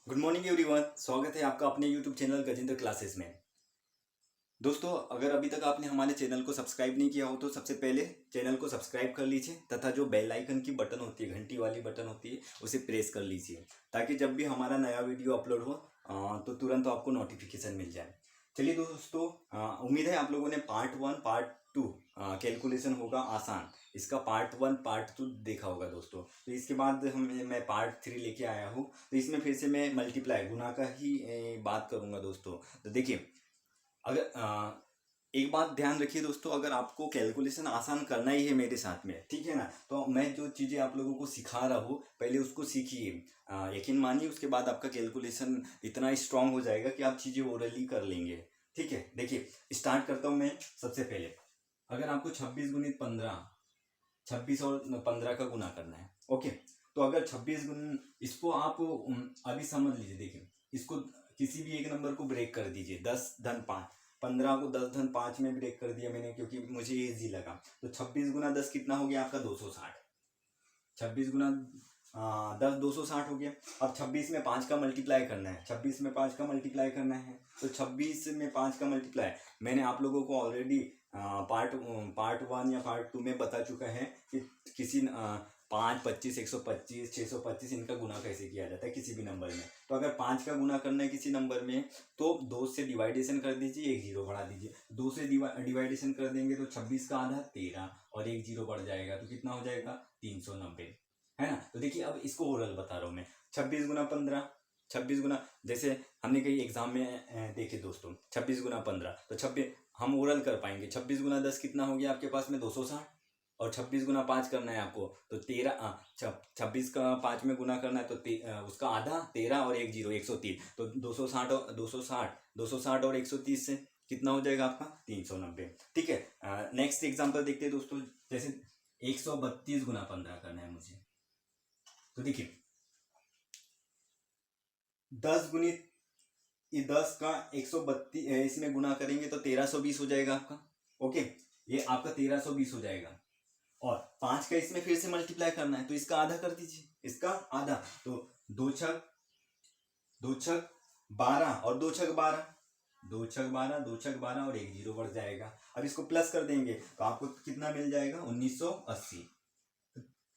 Good morning everyone. स्वागत है आपका अपने यूट्यूब चैनल गजेंद्र क्लासेस में। दोस्तों, अगर अभी तक आपने हमारे चैनल को सब्सक्राइब नहीं किया हो तो सबसे पहले चैनल को सब्सक्राइब कर लीजिए तथा जो बेल आइकन की बटन होती है, घंटी वाली बटन होती है, उसे प्रेस कर लीजिए ताकि जब भी हमारा नया वीडियो अपलोड हो तो तुरंत आपको नोटिफिकेशन मिल जाए। चलिए दोस्तों, उम्मीद है आप लोगों ने पार्ट 1 पार्ट 2 कैलकुलेशन होगा आसान, इसका पार्ट 1 पार्ट 2 देखा होगा दोस्तों। तो इसके बाद मैं पार्ट 3 लेके आया हूँ। तो इसमें फिर से मैं मल्टीप्लाई गुना का ही बात करूँगा दोस्तों। तो देखिए, अगर एक बात ध्यान रखिए दोस्तों, अगर आपको कैलकुलेशन आसान करना ही है मेरे साथ में, ठीक है ना, तो मैं जो चीज़ें आप लोगों को सिखा रहा हूँ पहले उसको सीखिए। यकीन मानिए, उसके बाद आपका कैलकुलेशन इतना स्ट्रांग हो जाएगा कि आप चीज़ें ओरली कर लेंगे। ठीक है, देखिए स्टार्ट करता हूँ मैं। सबसे पहले अगर आपको 26 × 15, 26 और 15 का गुना करना है, ओके। तो अगर 26 गुण, इसको आप अभी समझ लीजिए। देखिए, इसको किसी भी एक नंबर को ब्रेक कर दीजिए। 10 धन 5, 15 को 10 धन 5 में ब्रेक कर दिया मैंने क्योंकि मुझे ईजी लगा। तो 26 × 10 कितना हो गया आपका? 260। 26 × 10 260 हो गया। अब 26 में 5 का मल्टीप्लाई करना है, 26 में 5 का मल्टीप्लाई करना है। तो 26 में 5 का मल्टीप्लाई मैंने आप लोगों को ऑलरेडी पार्ट 1 या पार्ट 2 में बता चुका है कि किसी 5, 25, 125, 625 इनका गुना कैसे किया जाता है किसी भी नंबर में। तो अगर 5 का गुना करना है किसी नंबर में तो 2 से डिवाइडेशन कर दीजिए, एक जीरो बढ़ा दीजिए। 2 से डिवाइडेशन कर देंगे तो 26 का आधा 13 और एक जीरो बढ़ जाएगा तो कितना हो जाएगा? 390, है ना। तो देखिए, अब इसको ओरल बता रहा हूँ मैं। 26 × 15, 26 जैसे हमने कई एग्जाम में देखे दोस्तों, 26 × 15 तो 26 हम ओरल कर पाएंगे। 26 × 10 कितना हो गया आपके पास में? 260। और 26 × 5 करना है आपको तो 13, 26 का 5 में गुना करना है तो उसका आधा 13 और एक जीरो 130। तो 260 और 130 से कितना हो जाएगा आपका? 390। ठीक है, नेक्स्ट एग्जाम्पल देखते हैं दोस्तों। जैसे 132 × 15 करना है मुझे। तो देखिए, 10 गुणित 10 का 132 इसमें गुना करेंगे तो 1320 हो जाएगा आपका। ओके, ये आपका 1320 हो जाएगा। और 5 का इसमें फिर से मल्टीप्लाई करना है तो इसका आधा कर दीजिए, इसका आधा। तो 2 छक 12 और 2 छक 12, 2 छक 12, 2 छक 12 और एक जीरो बढ़ जाएगा। अब इसको प्लस कर देंगे तो आपको कितना मिल जाएगा? 1980।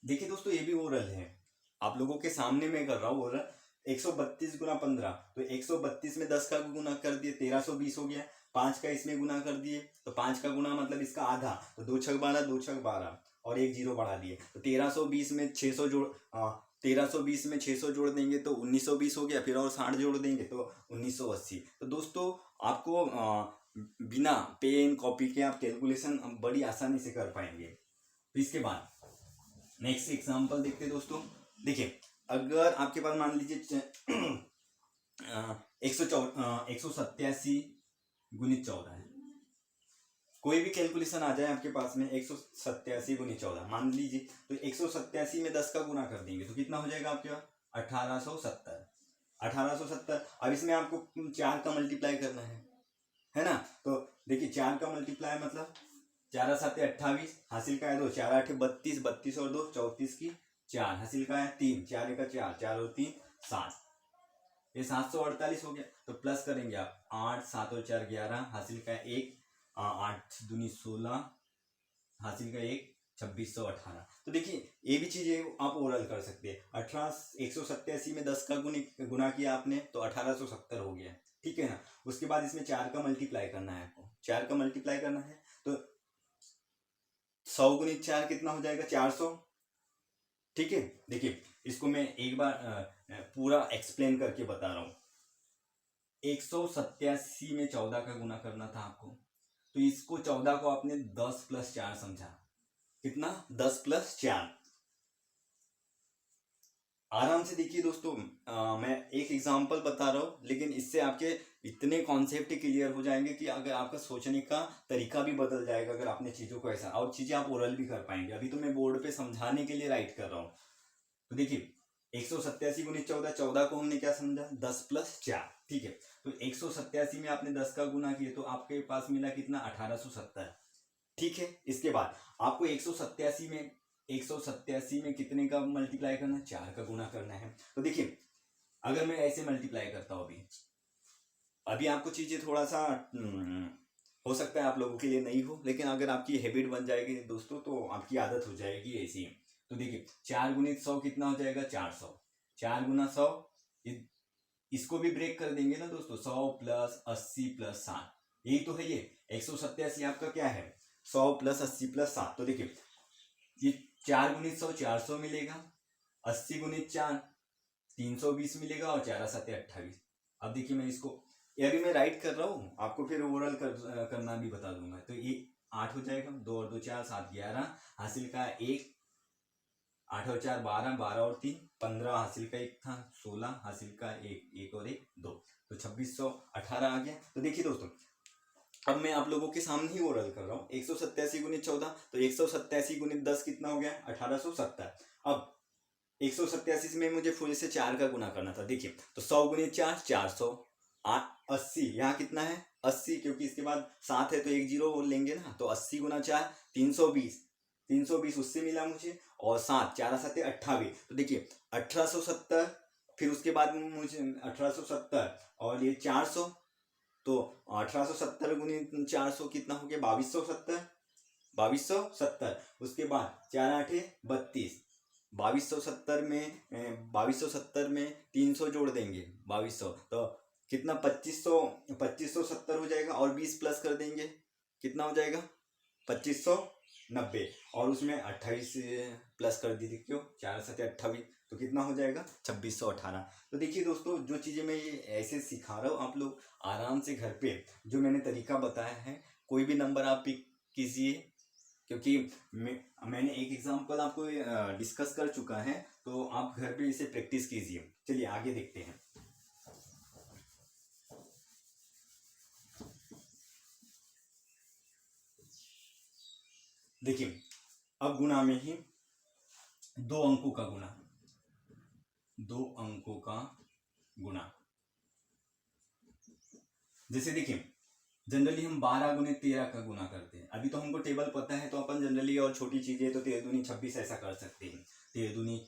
देखिए दोस्तों, ये भी ओरल है, आप लोगों के सामने मैं कर रहा हूँ ओरल। 132 × 15, तो 132 में 10 का गुना कर दिए, 1320 हो गया। 5 का इसमें गुना कर दिए तो 5 का गुना मतलब इसका आधा, तो 2 छक 12, 2 छक 12 और एक जीरो बढ़ा दिए। तो 1320 में 600 जोड़ 1320 में 600 जोड़ देंगे तो 1920 हो गया। फिर और 60 जोड़ देंगे तो 1980। तो दोस्तों, आपको बिना पेन कॉपी के आप कैलकुलेशन बड़ी आसानी से कर पाएंगे। तो इसके बाद नेक्स्ट एग्जांपल देखते हैं दोस्तों। देखिए, अगर आपके पास मान लीजिए 187 × 14 है, कोई भी कैलकुलेशन आ जाए आपके पास में 187 × 14 मान लीजिए, तो 187 में 10 का गुना कर देंगे तो कितना हो जाएगा आपके पास? 1870। 1870। अब इसमें आपको 4 का मल्टीप्लाई करना है ना। तो देखिए, 4 का मल्टीप्लाई मतलब 4 7 28, हासिल का है 2, 4 8 32, 32 और 2 34 की 4, हासिल का है 3, 4 1 4, 4 और 3 7, ये 748 हो गया। तो प्लस करेंगे आप, 8 7 और 4 11, हासिल का है 1, 8 दूनी 16, हासिल का 1, 2618। तो देखिए, ये भी चीजें आप ओरल कर सकते हैं। 187 में 10 का गुना किया आपने तो 1870 हो गया, ठीक है ना। उसके बाद इसमें 4 का मल्टीप्लाई करना है आपको, 4 का मल्टीप्लाई करना है तो 100 × 4 कितना हो जाएगा? 400। ठीक है, देखिए इसको मैं एक बार पूरा एक्सप्लेन करके बता रहा हूँ। 187 में 14 का गुना करना था आपको, तो इसको 14 को आपने 10 + 4 समझा। कितना? 10 + 4। आराम से देखिए दोस्तों, मैं एक एग्जांपल बता रहा हूँ लेकिन इससे आपके इतने कॉन्सेप्ट क्लियर हो जाएंगे कि अगर आपका सोचने का तरीका भी बदल जाएगा अगर आपने चीज़ों को ऐसा, और चीज़ें आप ओरल भी कर पाएंगे। अभी तो मैं बोर्ड पे समझाने के लिए राइट कर रहा हूँ। तो देखिए, 187 × 14, 14 को हमने क्या समझा? 10 + 4, ठीक है। तो 187 में आपने 10 का गुना किया तो आपके पास मिला कितना? 1870, ठीक है। इसके बाद आपको 187 में कितने का मल्टीप्लाई करना है? 4 का गुना करना है। तो देखिए, अगर मैं ऐसे मल्टीप्लाई करता हूँ अभी आपको चीजें थोड़ा सा हो सकता है आप लोगों के लिए नहीं हो, लेकिन अगर आपकी हैबिट बन जाएगी दोस्तों तो आपकी आदत हो जाएगी ऐसी। तो देखिए 4 गुणित 100 कितना हो जाएगा 400। 4 गुना 100 इसको भी ब्रेक कर देंगे ना दोस्तों, 100 प्लस 80 प्लस 60, यही तो है ये 187 आपका क्या है 100 प्लस 80 प्लस 60। तो देखिए ये 4 गुणित 100 400 मिलेगा, 80 गुणित 4 320 मिलेगा और 4 7 28। अब देखिए मैं इसको ये अभी मैं राइट कर रहा हूँ, आपको फिर ओवरऑल करना भी बता दूंगा। तो ये 8 हो जाएगा, 2 और 2 4 7 11 हासिल का 1, 8 और 4 12, 12 और 3 15 हासिल का 1 था, 16 हासिल का 1, 1 और 1 2, तो 2618 आ गया। तो देखिए दोस्तों अब मैं आप लोगों के सामने ही ओरल कर रहा हूँ। 187 गुणित 14 तो 187 गुणित 10 कितना हो गया 1870। अब 187 में मुझे फिर से 4 का गुना करना था। देखिए तो 100 गुणित 4 400, 80 यहाँ कितना है 80, क्योंकि इसके बाद 7 है तो एक जीरो और लेंगे ना, तो 80 गुना 4 320, 320 उससे मिला मुझे, और 7 4 7 28। तो देखिए 1870, फिर उसके बाद मुझे 1870 और ये 400, तो 1870 गुणित 400 कितना हो गया 2270, 2270। उसके बाद 4 8 32, 2270 में 300 जोड़ देंगे 2200, तो कितना 2570 हो जाएगा, और 20 प्लस कर देंगे कितना हो जाएगा 2590, और उसमें 28 प्लस कर दीजिए, क्यों 4 7 28, तो कितना हो जाएगा 2618। तो देखिए दोस्तों जो चीज़ें मैं ये ऐसे सिखा रहा हूँ आप लोग आराम से घर पे जो मैंने तरीका बताया है कोई भी नंबर आप पिक कीजिए, क्योंकि मैंने एक एग्जांपल आपको डिस्कस कर चुका है, तो आप घर पे इसे प्रैक्टिस कीजिए। चलिए आगे देखते हैं। देखिए अब गुणा में ही 2 अंकों का गुणा, 2 अंकों का गुणा, जैसे देखिए जनरली हम 12 गुणित 13 का गुना करते हैं। अभी तो हमको टेबल पता है तो अपन जनरली और छोटी चीजें तो 13 दूनी 26 ऐसा कर सकते हैं। 13 दूनी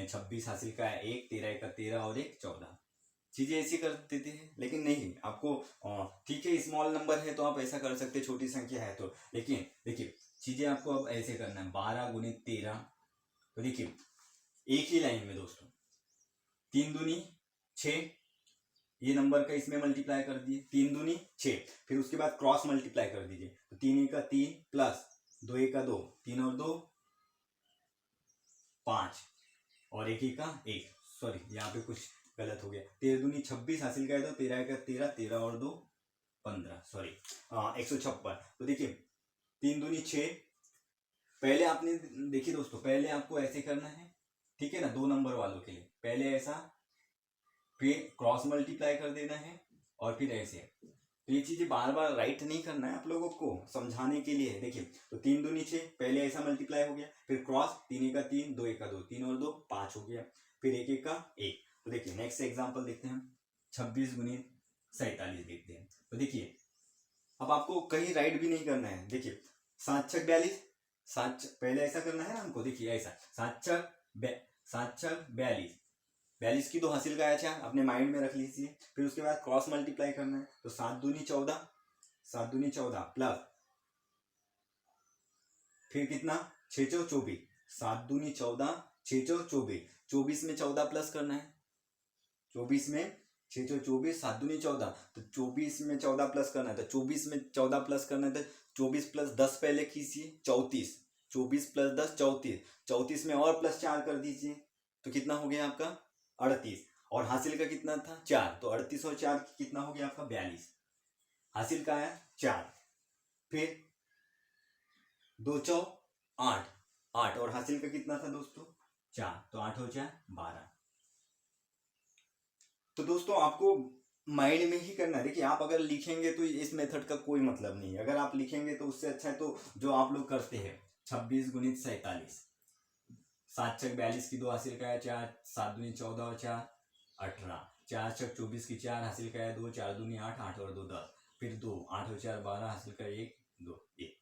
26 हासिल का 1, 13 1 13 और 1 14, चीजें ऐसी कर देते हैं। लेकिन नहीं आपको ठीक है स्मॉल नंबर है तो आप ऐसा कर सकते, छोटी संख्या है तो, लेकिन देखिए चीजें आपको अब ऐसे करना है 12 गुणित 13। तो देखिए एक ही लाइन में दोस्तों 3 दूनी 6, ये नंबर का इसमें मल्टीप्लाई कर दिए 3 दूनी 6, फिर उसके बाद क्रॉस मल्टीप्लाई कर दीजिए, तो 3 1 3 प्लस 2 1 2, 3 और 2 5 और 1 1 1, सॉरी यहाँ पे कुछ गलत हो गया, 13 दूनी 26 हासिल का है तो 13 1 13, 13 और 2 15, सॉरी 156। तो देखिए 3 दूनी 6, पहले आपने देखिए दोस्तों पहले आपको ऐसे करना है, ठीक है ना, 2 नंबर वालों के लिए पहले ऐसा, फिर क्रॉस मल्टीप्लाई कर देना है, और फिर ऐसे। तो ये चीजें बार बार राइट नहीं करना है आप लोगों को, समझाने के लिए। देखिए तो 3 दूनी 6, पहले ऐसा मल्टीप्लाई हो गया, फिर क्रॉस 3 1 3, 2 1 2, 3 और 2 5 हो गया, फिर 1 1 1। तो देखिए नेक्स्ट एग्जाम्पल देखते हैं, 26 गुणित 47 देखते हैं। तो देखिए अब आपको कहीं राइट भी नहीं करना है। देखिए 7 6 42, पहले ऐसा करना है ना हमको, देखिए ऐसा 7 6 42, 42 की 2 हासिल का अच्छा अपने माइंड में रख लीजिए, फिर उसके बाद क्रॉस मल्टीप्लाई करना है, तो 7 दूनी 14, 7 दूनी 14 प्लस फिर कितना 6 चौ 24, 7 दूनी 14 6 चौ 24, 24 में 14 प्लस करना है, 24 में 6 चौ 24, 7 दूनी 14, तो 24 में 14 प्लस करना है, तो 24 में 14 प्लस करना है, तो 24 प्लस 10 पहले कीजिए 34, 24 प्लस 10 34, 34 में और प्लस 4 कर दीजिए, तो कितना हो गया आपका 38, और हासिल का कितना था 4, तो 38 और 4 कितना हो गया आपका 42, हासिल का है 4, फिर 2 चौ 8, 8 और हासिल का कितना था दोस्तों 4, तो 8 और 4 12। तो दोस्तों आपको माइंड में ही करना है। देखिए आप अगर लिखेंगे तो इस मेथड का कोई मतलब नहीं है, अगर आप लिखेंगे तो उससे अच्छा है तो जो आप लोग करते हैं 26 गुणित 47, 7 6 42 की 2 हासिल का है 4, 7 दूनी 14 और 4 18, 4 6 24 की 4 हासिल का है 2, 4 दूनी 8, 8 और 2 10, फिर 2 8 और 4 12 हासिल का 1 2 1।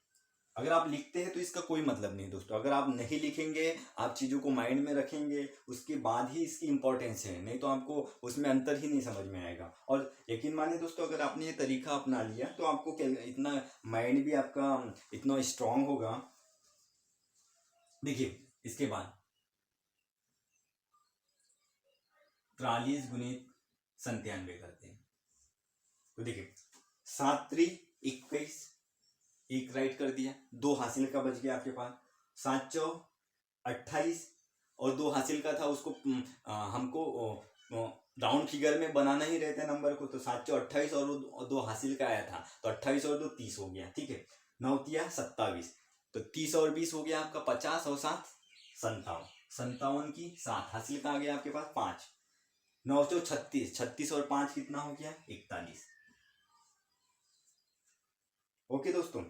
अगर आप लिखते हैं तो इसका कोई मतलब नहीं दोस्तों। अगर आप नहीं लिखेंगे, आप चीज़ों को माइंड में रखेंगे, उसके बाद ही इसकी इंपॉर्टेंस है, नहीं तो आपको उसमें अंतर ही नहीं समझ में आएगा। और यकीन मानिए दोस्तों, अगर आपने ये तरीका अपना लिया तो आपको इतना माइंड भी आपका इतना स्ट्रांग होगा। देखिए इसके बाद 43 गुणित 97 करते हैं। तो देखिए 7 3 21, एक राइट कर दिया, 2 हासिल का बच गया आपके पास, 7 चौ 28 और 2 हासिल का था, उसको हमको राउंड फिगर में बनाना ही रहता है नंबर को। तो 7 चौ 28 और 2 हासिल का आया था, तो 28 और 2 30 हो गया। ठीक है, 9 तिया 27, तो 30 और 20 हो गया आपका 50 और 7 57, 57 की 7 हासिल का आ गया आपके पास 5, 9 चौ 36, 36 और 5 कितना हो गया 41। ओके दोस्तों,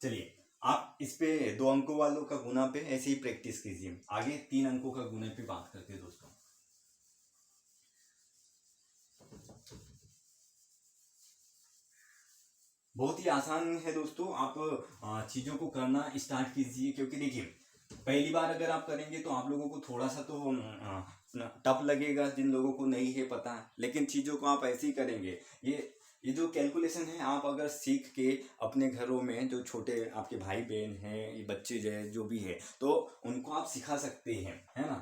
चलिए आप इस पे 2 अंकों वालों का गुना पे ऐसे ही प्रैक्टिस कीजिए। आगे 3 अंकों का गुने पे बात करते हैं दोस्तों। बहुत ही आसान है दोस्तों, आप चीज़ों को करना स्टार्ट कीजिए, क्योंकि देखिए पहली बार अगर आप करेंगे तो आप लोगों को थोड़ा सा तो टफ लगेगा, जिन लोगों को नहीं है पता, लेकिन चीज़ों को आप ऐसे ही करेंगे। ये जो कैलकुलेशन है, आप अगर सीख के अपने घरों में जो छोटे आपके भाई बहन हैं, ये बच्चे जो भी है, तो उनको आप सिखा सकते हैं, है ना।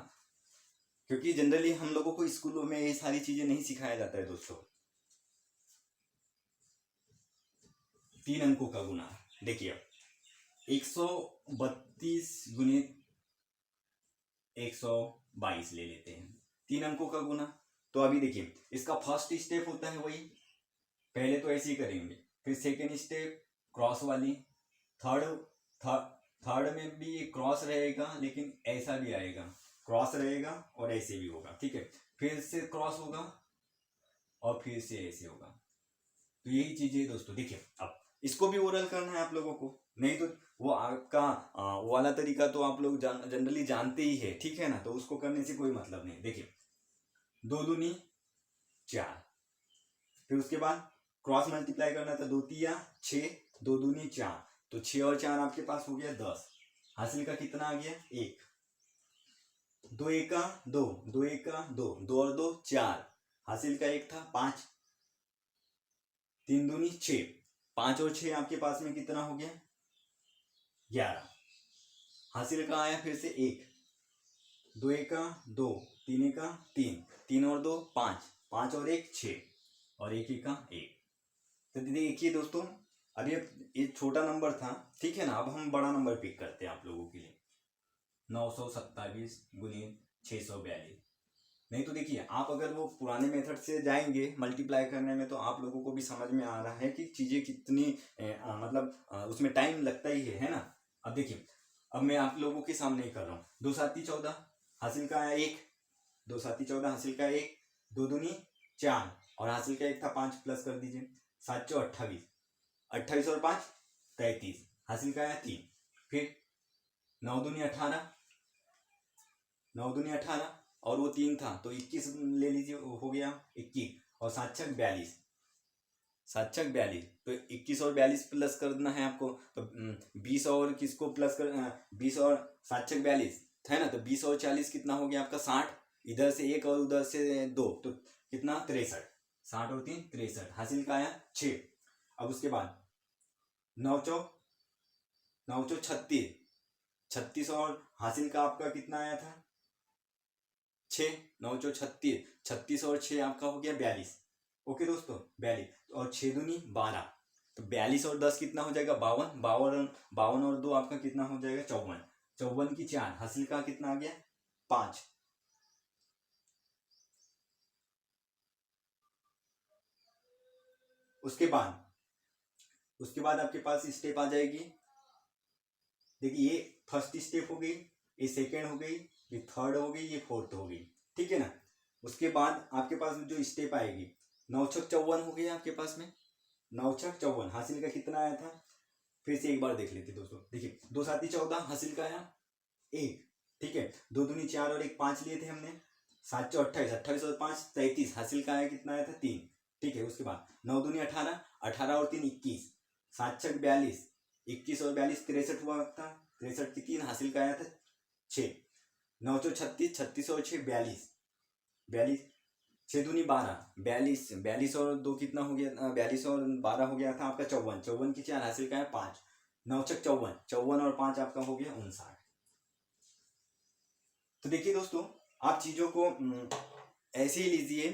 क्योंकि जनरली हम लोगों को स्कूलों में ये सारी चीज़ें नहीं सिखाया जाता है दोस्तों। 3 अंकों का गुना, देखिए 132 गुणित 122 ले लेते हैं, 3 अंकों का गुना। तो अभी देखिए इसका फर्स्ट स्टेप होता है वही, पहले तो ऐसे ही करेंगे, फिर सेकेंड स्टेप क्रॉस वाली, थर्ड में भी ये क्रॉस रहेगा, लेकिन ऐसा भी आएगा, क्रॉस रहेगा और ऐसे भी होगा। ठीक है, फिर से क्रॉस होगा और फिर से ऐसे होगा। तो यही चीज़ है दोस्तों। देखिए अब इसको भी ओरल करना है आप लोगों को, नहीं तो वो आपका वो वाला तरीका तो आप लोग जनरली जानते ही है, ठीक है ना, तो उसको करने से कोई मतलब नहीं। देखिए 2 दूनी 4, फिर उसके बाद क्रॉस मल्टीप्लाई करना था, 2 तिया 6, 2 दूनी 4, तो 6 और 4 आपके पास हो गया 10, हासिल का कितना आ गया 1, 2 एका 2, 2 एका 2, 2 और 2 4, हासिल का 1 था 5, 3 दूनी 6, 5 और 6 आपके पास में कितना हो गया 11, हासिल का आया फिर से 1, 2 एका 2, 3 एका 3, 3 और 2 5, 5 और 1 6 और 1 एका 1। तो देखिए दोस्तों, अब ये छोटा नंबर था, ठीक है ना। अब हम बड़ा नंबर पिक करते हैं आप लोगों के लिए, 927 गुणित 642। नहीं तो देखिए आप अगर वो पुराने मेथड से जाएंगे मल्टीप्लाई करने में, तो आप लोगों को भी समझ में आ रहा है कि चीज़ें कितनी मतलब उसमें टाइम लगता ही है ना। अब देखिए, अब मैं आप लोगों के सामने ही कर रहा हूँ, 2 7 14, हासिल का आया 1, 2 7 14 हासिल का 1, 2 दूनी 4 और हासिल का 1 था 5, प्लस कर दीजिए, 7 चौ 28, 28 और 5 33, हासिल का आया 3, फिर 9 दूनी 18, 9 दूनी 18 और वो 3 था तो 21 ले लीजिए, हो गया 21, और 7 छक 42, 7 छक 42, तो 21 और 42 प्लस करना है आपको, तो 20 और किसको प्लस कर 20 और 7 छक 42 है ना, तो 20 और 40 कितना हो गया आपका 60, इधर से 1 और उधर से 2, तो कितना 63, 60 और 3 63, हासिल का आया 6। अब उसके बाद 9 चौ 36, 36 और हासिल का आपका कितना आया था 6, 9 चौ 36, 36 और 6 आपका हो गया 42। ओके दोस्तों 42, और 6 दूनी 12, तो 42 और 10 कितना हो जाएगा 52, 52 और 2 आपका कितना हो जाएगा 54, 54 की 4, हासिल का कितना आ गया 5। उसके बाद आपके पास स्टेप आ जाएगी। देखिए ये फर्स्ट स्टेप हो गई, ये सेकेंड हो गई, ये थर्ड हो गई, ये फोर्थ हो गई, ठीक है ना। उसके बाद आपके पास जो स्टेप आएगी 9 छक 54 हो गया आपके पास में, 9 छक 54, हासिल का कितना आया था, फिर से एक बार देख लेते दोस्तों। देखिए 2 7 14, हासिल का आया 1, ठीक है, 2 दूनी 4 और 1 5 लिए थे हमने, 7 चौ 28, 28 और 5 33, हासिल का आया कितना आया था 3, ठीक है। उसके बाद 9 दूनी 18, 18 और 3 21, 7 छक 42, 21 और 42 63 हुआ था, 63 की 3 हासिल का आया था 6, 936, 36 और 6 42, 42 6 दूनी 12, 42, 42 और 2 कितना हो गया, 42 और 12 हो गया था आपका 54, 54 की 4 हासिल का है 5, 9 छक 54, 54 और 5 आपका हो गया 59। तो देखिए दोस्तों, आप चीज़ों को ऐसे ही लीजिए।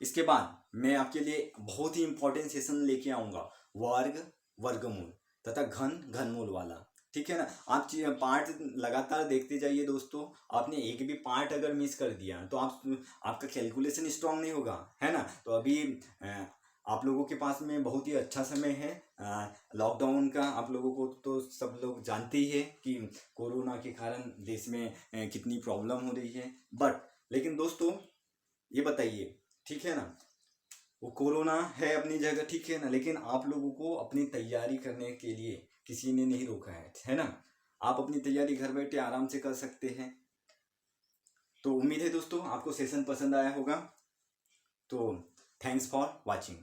इसके बाद मैं आपके लिए बहुत ही इंपॉर्टेंट सेशन लेके आऊँगा, वर्ग, वर्गमूल तथा घन, घनमूल वाला। ठीक है ना, आप पार्ट लगातार देखते जाइए दोस्तों। आपने एक भी पार्ट अगर मिस कर दिया तो आपका कैलकुलेशन स्ट्रांग नहीं होगा, है ना। तो अभी आप लोगों के पास में बहुत ही अच्छा समय है लॉकडाउन का। आप लोगों को तो सब लोग जानते ही है कि कोरोना के कारण देश में कितनी प्रॉब्लम हो रही है। बट लेकिन दोस्तों ये बताइए, ठीक है ना, वो कोरोना है अपनी जगह, ठीक है ना, लेकिन आप लोगों को अपनी तैयारी करने के लिए किसी ने नहीं रोका है ना। आप अपनी तैयारी घर बैठे आराम से कर सकते हैं। तो उम्मीद है दोस्तों आपको सेशन पसंद आया होगा। तो थैंक्स फॉर वॉचिंग।